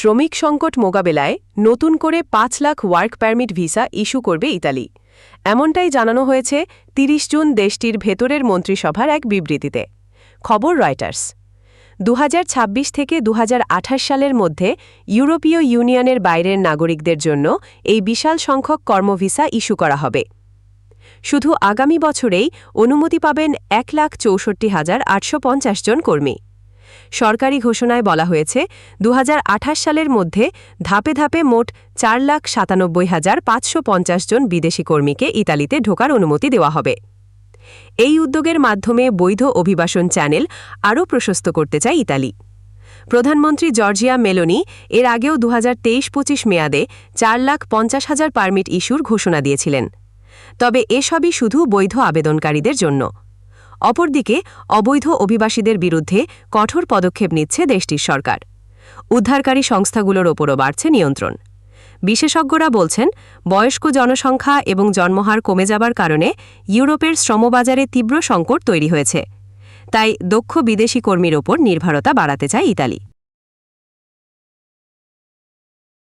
শ্রমিক সংকট মোকাবেলায় নতুন করে ৫ lakh work permit visa issue করবে ইতালি। এমনটাই জানানো হয়েছে ৩০ জুন দেশটির ভেতরের মন্ত্রিসভার এক বিবৃতিতে। খবর রয়টার্স। ২০২৬ থেকে ২০২৮ সালের মধ্যে ইউরোপীয় ইউনিয়নের বাইরের নাগরিকদের জন্য এই বিশাল সংখ্যক কর্মভিসা ইস্যু করা হবে। শুধু আগামী বছরেই অনুমতি পাবেন ১,৬৪,৮৫০ জন কর্মী। সরকারি ঘোষণায় বলা হয়েছে ২০২৮ সালের মধ্যে ধাপে ধাপে মোট ৪,৯৭,৫৫০ জন বিদেশি কর্মীকে ইতালিতে ঢোকার অনুমতি দেওয়া হবে। এই উদ্যোগের মাধ্যমে বৈধ অভিবাসন চ্যানেল আরও প্রশস্ত করতে চায় ইতালি। প্রধানমন্ত্রী জর্জিয়া মেলোনি এর আগেও ২০২৩-২৫ মেয়াদে ৪,৫০,০০০ পারমিট ইস্যুর ঘোষণা দিয়েছিলেন। তবে এসবই শুধু বৈধ আবেদনকারীদের জন্য। অপরদিকে অবৈধ অভিবাসীদের বিরুদ্ধে কঠোর পদক্ষেপ নিচ্ছে দেশটির সরকার। উদ্ধারকারী সংস্থাগুলোর ওপরও বাড়ছে নিয়ন্ত্রণ। বিশেষজ্ঞরা বলছেন, বয়স্ক জনসংখ্যা এবং জন্মহার কমে যাবার কারণে ইউরোপের শ্রমবাজারে তীব্র সংকট তৈরি হয়েছে। তাই দক্ষ বিদেশি কর্মীর ওপর নির্ভরতা বাড়াতে চায় ইতালি।